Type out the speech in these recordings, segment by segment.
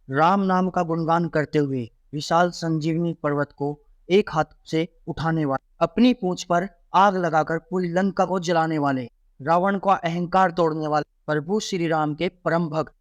राम नाम का गुणगान करते हुए विशाल संजीवनी पर्वत को एक हाथ से उठाने वाले, अपनी पूंछ पर आग लगाकर पूरी लंका को जलाने वाले, रावण का अहंकार तोड़ने वाले प्रभु श्री राम के परम भक्त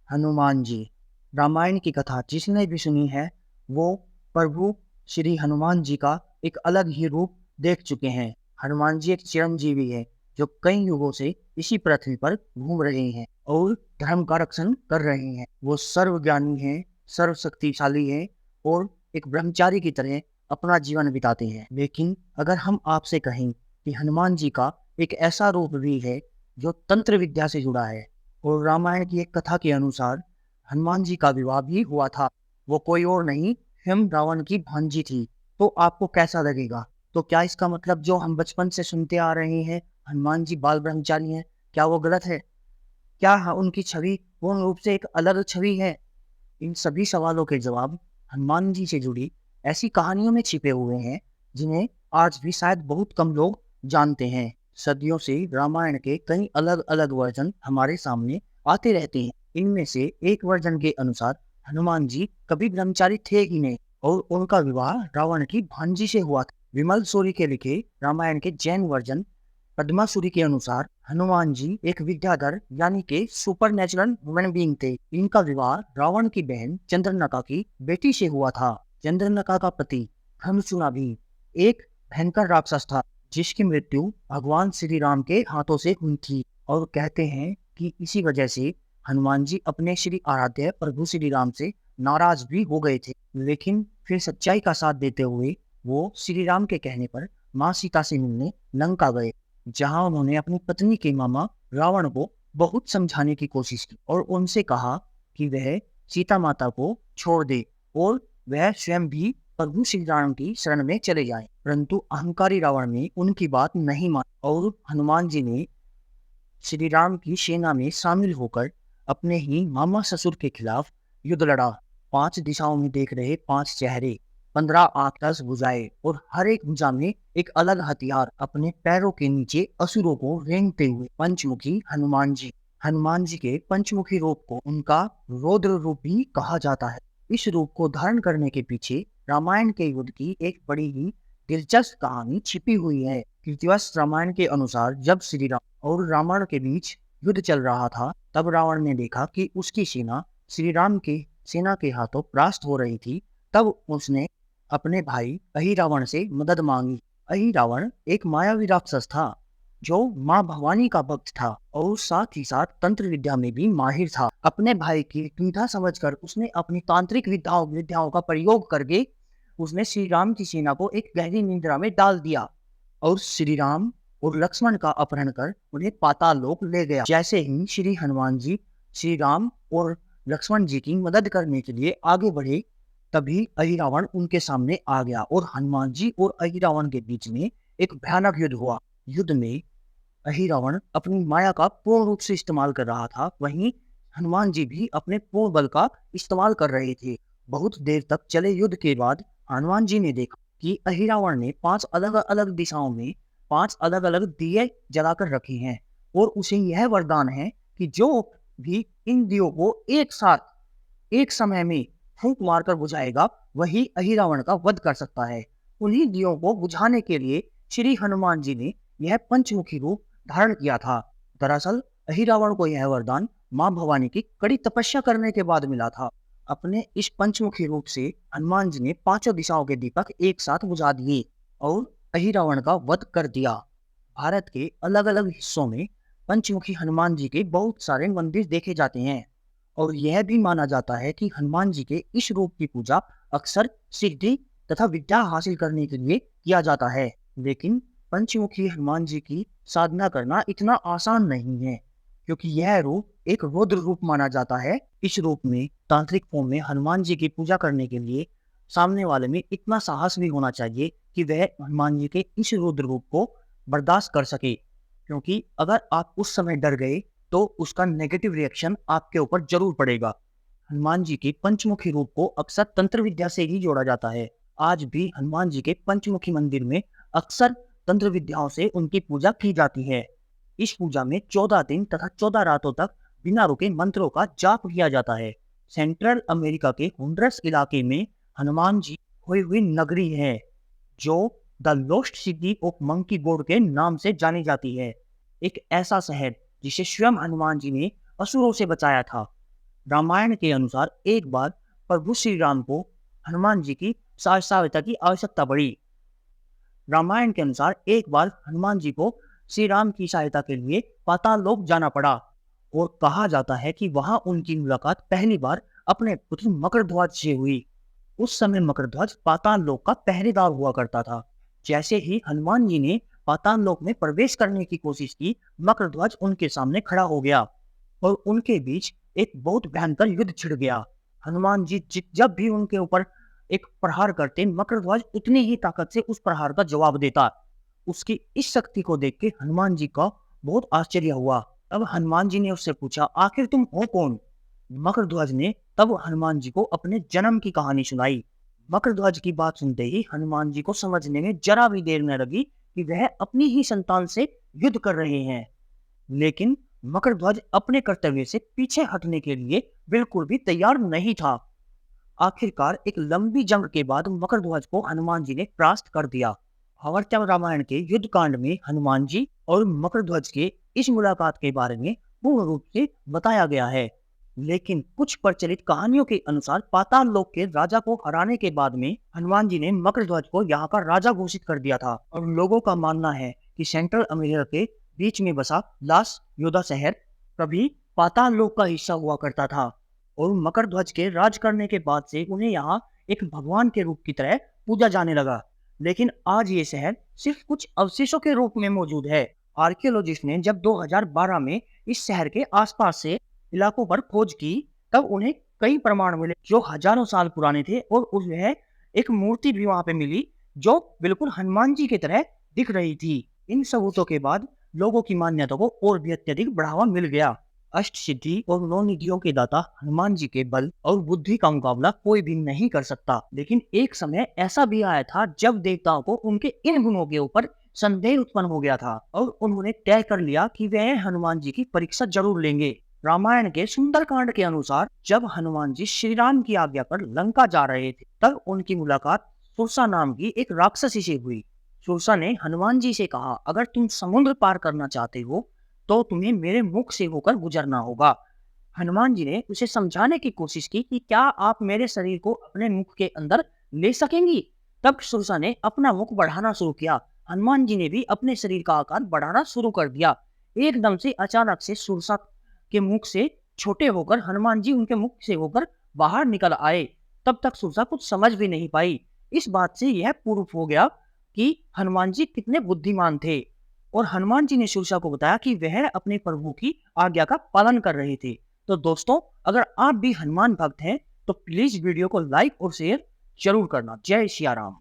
हनुमान जी। रामायण की कथा जिसने भी सुनी है वो प्रभु श्री हनुमान जी का एक अलग ही रूप देख चुके हैं। हनुमान जी एक चिरंजीवी है जो कई युगों से इसी पृथ्वी पर घूम रहे हैं और धर्म का रक्षण कर रहे हैं। वो सर्वज्ञानी हैं, सर्वशक्तिशाली हैं और एक ब्रह्मचारी की तरह अपना जीवन बिताते हैं। लेकिन अगर हम आपसे कहें कि हनुमान जी का एक ऐसा रूप भी है जो तंत्र विद्या से जुड़ा है और रामायण की एक कथा के अनुसार हनुमान जी का विवाह भी हुआ था, वो कोई और नहीं स्वयं रावण की भांजी थी, तो आपको कैसा लगेगा? तो क्या इसका मतलब जो हम बचपन से सुनते आ रहे हैं हनुमान जी बाल ब्रह्मचारी हैं, क्या वो गलत है? क्या उनकी छवि पूर्ण रूप से एक अलग छवि है? इन सभी सवालों के जवाब हनुमान जी से जुड़ी ऐसी कहानियों में छिपे हुए हैं जिन्हें आज भी शायद बहुत कम लोग जानते हैं। सदियों से रामायण के कई अलग अलग वर्जन हमारे सामने आते रहते हैं। इनमें से एक वर्जन के अनुसार हनुमान जी कभी ब्रह्मचारी थे ही नहीं और उनका विवाह रावण की भांजी से हुआ था। विमल सूरी के लिखे रामायण के जैन वर्जन पद्मासुरी के अनुसार हनुमान जी एक विद्याधर यानी के सुपर नेचुरल ह्यूमन बीइंग थे। इनका विवाह रावण की बहन चंद्रनका की बेटी से हुआ था। चंद्रनका का पति धनुषुना भी एक भयंकर राक्षस था जिसकी मृत्यु भगवान श्री राम के हाथों से हुई थी और कहते हैं कि इसी वजह से हनुमान जी अपने श्री आराध्य प्रभु श्री राम से नाराज भी हो गए थे। लेकिन फिर सच्चाई का साथ देते हुए वो श्री राम के कहने पर माँ सीता से मिलने लंका गए, जहां उन्होंने अपनी पत्नी के मामा रावण को बहुत समझाने की कोशिश की और उनसे कहा कि वह सीता माता को छोड़ दे और वह स्वयं भी प्रभु श्री राम की शरण में चले जाए। परंतु अहंकारी रावण ने उनकी बात नहीं मानी और हनुमान जी ने श्री राम की सेना में शामिल होकर अपने ही मामा ससुर के खिलाफ युद्ध लड़ा। 5 दिशाओं में देख रहे 5 चेहरे, 15 आंख, 10 भुजाएं और हर एक भुजा में एक अलग हथियार, अपने पैरों के नीचे असुरों को रेंगते हुए पंचमुखी हनुमान जी। हनुमान जी के पंचमुखी रूप को उनका रौद्र रूप भी कहा जाता है। इस रूप को धारण करने के पीछे रामायण के युद्ध की एक बड़ी ही दिलचस्प कहानी छिपी हुई है। कृतिवश रामायण के अनुसार जब श्री राम और रावण के बीच युद्ध चल रहा था तब रावण ने देखा कि उसकी सेना श्री राम की सेना के हाथों परास्त हो रही थी। तब उसने अपने भाई अहिरावण से मदद मांगी। अहिरावण एक मायावी राक्षस था जो माँ भवानी का भक्त था और साथ ही साथ तंत्र विद्या में भी माहिर था। अपने भाई की दुविधा समझकर उसने अपनी तांत्रिक विद्याओं का प्रयोग करके उसने श्री राम की सेना को एक गहरी निद्रा में डाल दिया और श्री राम और लक्ष्मण का अपहरण कर उन्हें पाताल लोक ले गया। जैसे ही श्री हनुमान जी श्री राम और लक्ष्मण जी की मदद करने के लिए आगे बढ़े तभी अहिरावण उनके सामने आ गया और हनुमान जी और अहिरावण के बीच में एक भयानक युद्ध हुआ। युद्ध में अहिरावण अपनी माया का पूर्ण रूप से इस्तेमाल कर रहा था, वहीं हनुमान जी भी अपने पूर्ण बल का इस्तेमाल कर रहे थे। बहुत देर तक चले युद्ध के बाद हनुमान जी ने देखा कि अहिरावण ने 5 अलग अलग दिशाओं में 5 अलग अलग दिए जलाकर रखे हैं और उसे यह वरदान है कि जो भी इन दियों को एक साथ एक समय में फूंक मारकर बुझाएगा वही अहिरावण का वध कर सकता है। उन्हीं दियों को बुझाने के लिए श्री हनुमान जी ने यह पंचमुखी रूप धारण किया था। दरअसल अहिरावण को यह वरदान माँ भवानी की कड़ी तपस्या करने के बाद मिला था। अपने इस पंचमुखी रूप से हनुमान जी ने 5 दिशाओं के दीपक एक साथ बुझा दिए और अहिरावण का वध कर दिया। भारत के अलग अलग हिस्सों में पंचमुखी हनुमान जी के बहुत सारे मंदिर देखे जाते हैं और यह भी माना जाता है कि हनुमान जी के इस रूप की पूजा अक्सर सिद्धि तथा विद्या हासिल करने के लिए किया जाता है। लेकिन पंचमुखी हनुमान जी की साधना करना इतना आसान नहीं है क्योंकि यह रूप एक रौद्र रूप माना जाता है। इस रूप में तांत्रिक फॉर्म में हनुमान जी की पूजा करने के लिए सामने वाले में इतना साहस भी होना चाहिए कि वह हनुमान जी के इस रौद्र रूप को बर्दाश्त कर सके, क्योंकि अगर आप उस समय डर गए तो उसका नेगेटिव रिएक्शन आपके ऊपर जरूर पड़ेगा। हनुमान जी के पंचमुखी रूप को अक्सर तंत्र विद्या से ही जोड़ा जाता है। आज भी हनुमान जी के पंचमुखी मंदिर में अक्सर तंत्र विद्याओं से उनकी पूजा की जाती है। इस पूजा में 14 दिन तथा 14 रातों तक बिना रुके मंत्रों का जाप किया जाता है। सेंट्रल अमेरिका के होंडुरस इलाके में हनुमान जी खोई हुई नगरी है, जो the lost city of monkey गोड के नाम से जानी जाती है। एक ऐसा शहर जिसे स्वयं हनुमान जी ने असुरों से बचाया था। रामायण के अनुसार एक बार प्रभु श्री राम को हनुमान जी की सहायता की आवश्यकता पड़ी। रामायण के अनुसार एक बार हनुमान जी को श्री राम की सहायता के लिए पाताल लोक जाना पड़ा और कहा जाता है कि वहां उनकी मुलाकात पहली बार अपने पुत्र मकरध्वज से हुई। उस समय मकरध्वज पाताल लोक का पहरेदार हुआ करता था। जैसे ही हनुमान जी ने पाताल लोक में प्रवेश करने की कोशिश की, मकरध्वज उनके सामने खड़ा हो गया और उनके बीच एक बहुत भयंकर युद्ध छिड़ गया। हनुमान जी जब भी उनके ऊपर एक प्रहार करते, मकरध्वज उतनी ही ताकत से उस प्रहार का जवाब देता। उसकी इस शक्ति को देख के हनुमान जी का बहुत आश्चर्य हुआ। तब हनुमान जी ने उससे पूछा, आखिर तुम हो कौन? मकरध्वज ने तब हनुमान जी को अपने जन्म की कहानी सुनाई। मकरध्वज की बात सुनते ही हनुमान जी को समझने में जरा भी देर न लगी कि वह अपनी ही संतान से युद्ध कर रहे हैं। लेकिन मकरध्वज अपने कर्तव्य से पीछे हटने के लिए बिल्कुल भी तैयार नहीं था। आखिरकार एक लंबी जंग के बाद मकरध्वज को हनुमान जी ने परास्त कर दिया। भागवतम रामायण के युद्ध कांड में हनुमान जी और मकरध्वज के इस मुलाकात के बारे में पूर्ण रूप से बताया गया है। लेकिन कुछ प्रचलित कहानियों के अनुसार पाताल लोक के राजा को हराने के बाद में हनुमान जी ने मकरध्वज को यहाँ का राजा घोषित कर दिया था। और लोगों का मानना है कि सेंट्रल अमेरिका के बीच में बसा लास योदा शहर कभी पाताल लोक का हिस्सा हुआ करता था और मकरध्वज के राज करने के बाद से उन्हें यहाँ एक भगवान के रूप की तरह पूजा जाने लगा। लेकिन आज ये शहर सिर्फ कुछ अवशेषों के रूप में मौजूद है। आर्कियोलॉजिस्ट ने जब 2012 में इस शहर के आसपास से इलाकों पर खोज की, तब उन्हें कई प्रमाण मिले जो हजारों साल पुराने थे और उसमें एक मूर्ति भी वहां पे मिली जो बिल्कुल हनुमान जी की तरह दिख रही थी। इन सबूतों के बाद लोगों की मान्यता को और भी अत्यधिक बढ़ावा मिल गया। अष्ट सिद्धि और नौ निधियों के दाता हनुमान जी के बल और बुद्धि का मुकाबला कोई भी नहीं कर सकता। लेकिन एक समय ऐसा भी आया था जब देवताओं को उनके इन गुणों के ऊपर संदेह उत्पन्न हो गया था और उन्होंने तय कर लिया कि वह हनुमान जी की परीक्षा जरूर लेंगे। रामायण के सुंदरकांड के अनुसार जब हनुमान जी श्री राम की आज्ञा पर लंका जा रहे थे, तब उनकी मुलाकात सुरसा नाम की एक राक्षसी से हुई। सुरसा ने हनुमान जी से कहा, अगर तुम समुद्र पार करना चाहते हो तो तुम्हें मेरे मुख से होकर गुजरना होगा। हनुमान जी ने उसे समझाने की कोशिश की कि क्या आप मेरे शरीर को अपने मुख के अंदर ले सकेंगी? तब सुरसा ने अपना मुख बढ़ाना शुरू किया। हनुमान जी ने भी अपने शरीर का आकार बढ़ाना शुरू कर दिया। एकदम से अचानक से सुरसा के मुख से छोटे होकर हनुमान जी उनके मुख से होकर बाहर निकल आए। तब तक सुरसा कुछ समझ भी नहीं पाई। इस बात से यह प्रूफ हो गया कि हनुमान जी कितने बुद्धिमान थे। और हनुमान जी ने सुरसा को बताया कि वह अपने प्रभु की आज्ञा का पालन कर रहे थे। तो दोस्तों, अगर आप भी हनुमान भक्त हैं तो प्लीज वीडियो को लाइक और शेयर जरूर करना। जय सिया राम।